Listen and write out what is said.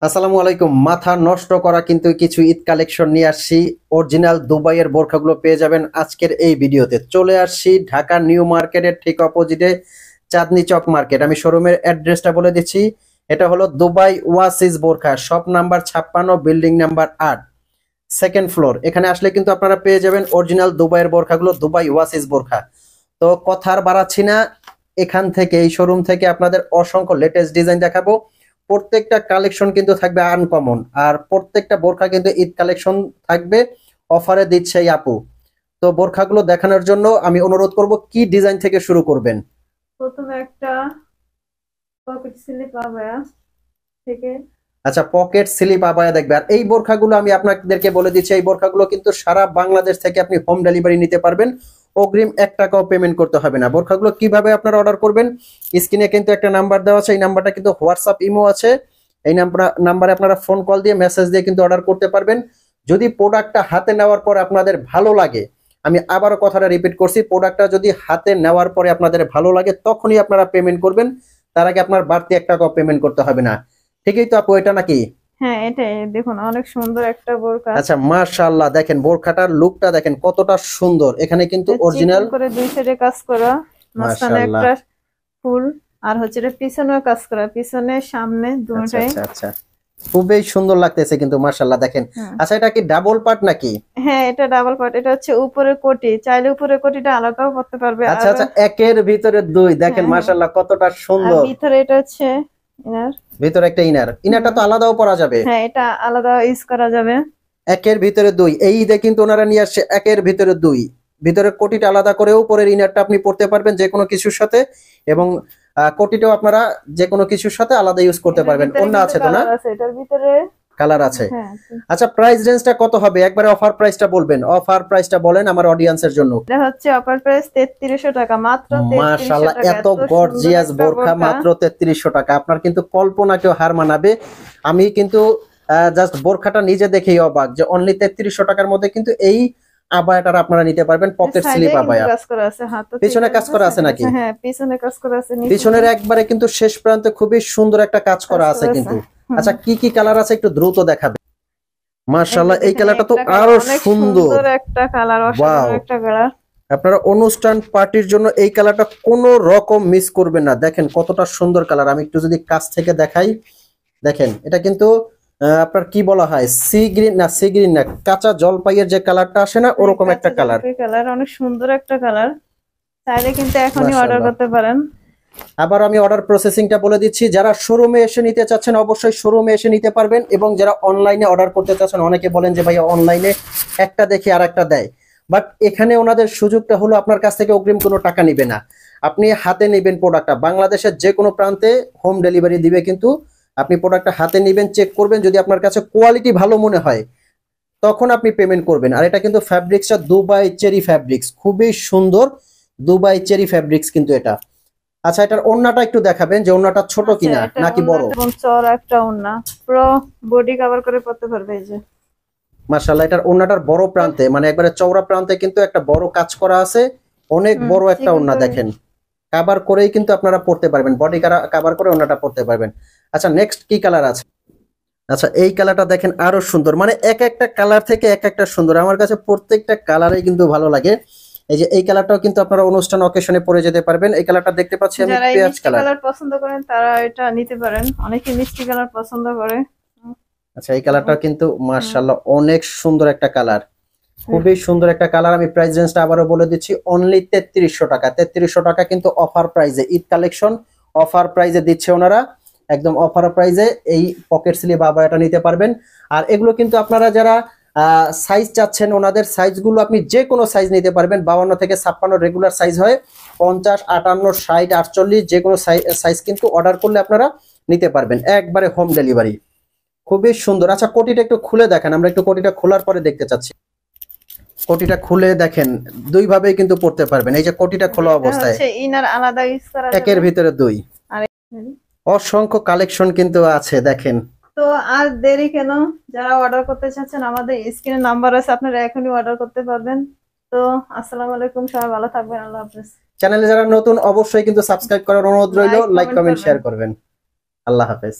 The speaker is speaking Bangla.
আসসালামু আলাইকুম। মাথা নষ্ট করা কিন্তু কিছু ঈদ কালেকশন নিয়ে আসছি। অরিজিনাল দুবাইয়ের বোরখাগুলো পেয়ে যাবেন আজকের এই ভিডিওতে। চলে আসছি ঢাকা নিউ মার্কেটের ঠিক অপোজিটে চাঁদনি চক মার্কেট। আমি শোরুমের অ্যাড্রেসটা বলে দিচ্ছি। এটা হলো দুবাই ওয়াসিস বোরখা, shop number 56, building number 8, second floor. এখানে আসলে কিন্তু আপনারা পেয়ে যাবেন অরিজিনাল দুবাইয়ের বোরখাগুলো, দুবাই ওয়াসিস বোরখা। তো কথা আর বাড়াচ্ছি না, এখান থেকে এই শোরুম থেকে আপনাদের অসংখ্য লেটেস্ট ডিজাইন দেখাবো। প্রত্যেকটা কালেকশন কিন্তু থাকবে আনকমন, আর প্রত্যেকটা বোরখা কিন্তু ঈদ কালেকশন থাকবে, অফারে দিচ্ছে এই আপু। তো বোরখাগুলো দেখানোর জন্য আমি অনুরোধ করব, কি ডিজাইন থেকে শুরু করবেন? প্রথমে একটা পকেট স্লিপ আবায়া থেকে। আচ্ছা, পকেট স্লিপ আবায়া দেখবে। আর এই বোরখাগুলো আমি আপনাদেরকে বলে দিচ্ছি, এই বোরখাগুলো কিন্তু সারা বাংলাদেশ থেকে আপনি হোম ডেলিভারি নিতে পারবেন। অগ্রিম 1 টাকাও পেমেন্ট করতে হবে না। বোরখাগুলো কিভাবে আপনারা অর্ডার করবেন, স্ক্রিনে কিন্তু একটা নাম্বার দেওয়া আছে, এই নাম্বারটা কিন্তু হোয়াটসঅ্যাপ ইমো আছে। এই নাম্বারে আপনারা ফোন কল দিয়ে মেসেজ দিয়ে কিন্তু অর্ডার করতে পারবেন। যদি প্রোডাক্টটা হাতে নেওয়ার পর আপনাদের ভালো লাগে, আমি আবারও কথাটা রিপিট করছি, প্রোডাক্টটা যদি হাতে নেওয়ার পরে আপনাদের ভালো লাগে তখনই আপনারা পেমেন্ট করবেন। তার আগে আপনার বাড়তি 1 টাকাও পেমেন্ট করতে হবে না। ঠিকই তো আপু, এটা নাকি? হ্যাঁ, এটাই দেখুন, অনেক সুন্দর একটা বোরকা। আচ্ছা, মাশাআল্লাহ, দেখেন বোরখাটার লুকটা দেখেন কতটা সুন্দর। এখানে কিন্তু অরিজিনাল চিকন করে দুই সাইডে কাজ করা, মাঝখানে মাশাআল্লাহ। একটা ফুল। আর হচ্ছে এটা পিছনেও কাজ করা, পিছনে সামনে আচ্ছা দুটোটাই। আচ্ছা আচ্ছা, খুবই সুন্দর লাগতেছে কিন্তু মাশাআল্লাহ দেখেন। হুম। আচ্ছা, এটা কি ডাবল পার্ট নাকি? হ্যাঁ, এটা ডাবল পার্ট। এটা হচ্ছে উপরের কোটি, চাইলে উপরের কোটিটা আলাদাও করতে পারবে। আচ্ছা আর আচ্ছা, একের ভিতরে দুই, দেখেন হ্যাঁ হ্যাঁ, মাশাআল্লাহ কতটা আর সুন্দর। ভিতরে এটা হচ্ছে ইনার। ভিতরে একটা ইনারটা হুম। তো আলাদাও পরা যাবে। হ্যাঁ, এটা আলাদা ইউজ করা যাবে। একের ভিতরে দুই, এই ঈদে কিন্তু ওনারা নিয়ে আসছে একের ভিতরে দুই। ভিতরের কোটিটা আলাদা করেও পরের ইনারটা আপনি পরতে পারবেন যে কোনো কিছুর সাথে, এবং কোটিটাও আপনারা যে কোনো কিছুর সাথে আলাদা ইউজ করতে এটার পারবেন। ভিতরে অন্য কিন্তু আছে তো না? কালার আছে, এটার ভিতরে। কালার আছে। হ্যাঁ, আচ্ছা, প্রাইস রেঞ্জটা কত হবে? একবারে অফার প্রাইসটা বলবেন, অফার প্রাইসটা বলেন আমার অডিয়েন্সের জন্য। এটা হচ্ছে অফার প্রাইস 3300 টাকা, মাত্র 3300 মাশাআল্লাহ, টাকা। এত এত সুন্দর গর্জিয়াস একটা বোরখা বোরকা। মাত্র 3300 টাকা। আপনার কিন্তু কল্পনাকেও হার মানাবে। আমি কিন্তু জাস্ট বোরখাটা নিজে দেখেই অবাক যে অনলি 3300 টাকার মধ্যে কিন্তু এই আবায়াটা আপনারা নিতে পারবেন, পকেট সাইডে স্লিপ কিন্তু আবায়া। কাজ করা আছে, হাতও পিছনে কাজ করা আছে সাইডে নাকি? আছে। হ্যাঁ, পিছনে কাজ করা আছে, নিচে পিছনের একবারে কিন্তু শেষ প্রান্তে খুবই সুন্দর একটা কাজ কাজ করা আছে করা আছে। কিন্তু। হুম। আচ্ছা, কি কি কালার আছে একটু দ্রুত দেখাবে। এই যে মাশাআল্লাহ, এই দেখেন, কালারটা তো একটা কালার আরো অনেক সুন্দর। সুন্দর একটা কালার, ওয়াও, অসাধারণ একটা কালার। আপনারা অনুষ্ঠান পার্টির জন্য এই কালারটা কোনো রকম মিস করবেন না। দেখেন কতটা সুন্দর কালার। আমি একটু যদি কাছ থেকে দেখাই, দেখেন এটা কিন্তু আপনার কি বলা হয়, সি গ্রিন না, কাঁচা জলপাইয়ের যে কালারটা আসে না, হ্যাঁ, ওরকম একটা কাঁচা কালার। জলপাই কালার, অনেক সুন্দর একটা কালার। চাইলে কিন্তু এখনই অর্ডার মাশাআল্লাহ। করতে পারেন। আবার আমি অর্ডার প্রসেসিংটা বলে দিচ্ছি, যারা শোরুমে এসে নিতে চাচ্ছেন অবশ্যই শোরুমে এসে নিতে পারবেন, এবং যারা অনলাইনে অর্ডার করতে চাচ্ছেন, অনেকে বলেন যে ভাইয়া অনলাইনে একটা দেখে আর একটা দেয়, বাট এখানে ওনাদের সুযোগটা হলো আপনার কাছ থেকে অগ্রিম কোনো টাকা নিবে না। আপনি হাতে নেবেন প্রোডাক্টটা, বাংলাদেশের যে কোনো প্রান্তে হোম ডেলিভারি দিবে, কিন্তু আপনি প্রোডাক্টটা হাতে নেবেন, চেক করবেন, যদি আপনার কাছে কোয়ালিটি ভালো মনে হয় তখন আপনি পেমেন্ট করবেন। আর এটা কিন্তু ফ্যাব্রিক্সটা দুবাই চেরি ফ্যাব্রিক্স, খুবই সুন্দর দুবাই চেরি ফ্যাব্রিক্স কিন্তু এটা। আচ্ছা, এটার ওড়নাটা একটু দেখাবেন যে ওড়নাটা ছোট আচ্ছা, কিনা এটা নাকি বড়। ওন্নাটা এবং চওড়া একটা ওন্না, পুরো বডি কভার করে পড়তে পারবে। এই যে মাশাআল্লাহ, এটার ওড়নাটার বড় প্রান্তে মানে একবারে চওড়া প্রান্তে কিন্তু একটা বড় কাজ করা আছে। অনেক বড় একটা চিকন ওড়না করে। দেখেন, কভার করেই কিন্তু আপনারা পড়তে পারবেন, বডি কভার করে ওড়নাটা পড়তে পারবেন। আচ্ছা, নেক্সট কি কালার আছে? আচ্ছা, এই কালারটা দেখেন আরো সুন্দর, মানে এক একটা কালার থেকে এক একটা সুন্দর। আমার কাছে প্রত্যেকটা কালারই কিন্তু ভালো লাগে। এই যে এই কালারটাও কিন্তু আপনারা অনুষ্ঠান অকেশনে পরে যেতে পারবেন। এই কালারটা দেখতে পাচ্ছি আমি, যারা এই পেঁয়াজ মিষ্টি কালার। কালার পছন্দ করেন তারা এটা নিতে পারেন, অনেকে মিষ্টি কালার পছন্দ করে। আচ্ছা, এই কালারটা কিন্তু হুম। মাশাআল্লাহ অনেক সুন্দর একটা কালার, খুবই সুন্দর একটা কালার। আমি প্রাইস রেঞ্জটা আবারও বলে দিচ্ছি, অনলি 3300 টাকা। 3300 টাকা কিন্তু অফার প্রাইজে, ঈদ কালেকশন অফার প্রাইজে দিচ্ছে ওনারা, একদম অফার প্রাইজে এই পকেট স্লিভ আবায়াটা নিতে পারবেন। আর এগুলো কিন্তু আপনারা যারা সাইজ চাচ্ছেন, ওনাদের সাইজগুলো আপনি যে কোনো সাইজ নিতে পারবেন। 52 থেকে 56 রেগুলার সাইজ হয়, 50, 58, 60, 48 যে কোনো সাইজ কিন্তু অর্ডার করলে আপনারা নিতে পারবেন, একবারে হোম ডেলিভারি। খুবই সুন্দর। আচ্ছা, কোটিটা একটু খুলে দেখেন, আমরা একটু কোটিটা খোলার পরে দেখতে চাচ্ছি। কোটিটা খুলে দেখেন, দুই ভাবেই কিন্তু পড়তে পারবেন। এই যে কোটিটা খোলা এটা অবস্থায়, হচ্ছে ইনার আলাদা ইউজ করা একের যাবে। ভিতরে দুই। আর অসংখ্য কালেকশন কিন্তু আছে দেখেন। তো আর দেরি কেন, যারা অর্ডার করতে চাচ্ছেন আমাদের স্ক্রিনে নাম্বার আছে, আপনারা এখনই অর্ডার করতে পারবেন। তো আসসালামু আলাইকুম, সবাই ভালো থাকবেন, আল্লাহ হাফেজ। চ্যানেলে যারা নতুন অবশ্যই কিন্তু সাবস্ক্রাইব করার অনুরোধ রইল, লাইক লাইক কমেন্ট কমেন্ট করবেন। শেয়ার করবেন। আল্লাহ হাফেজ।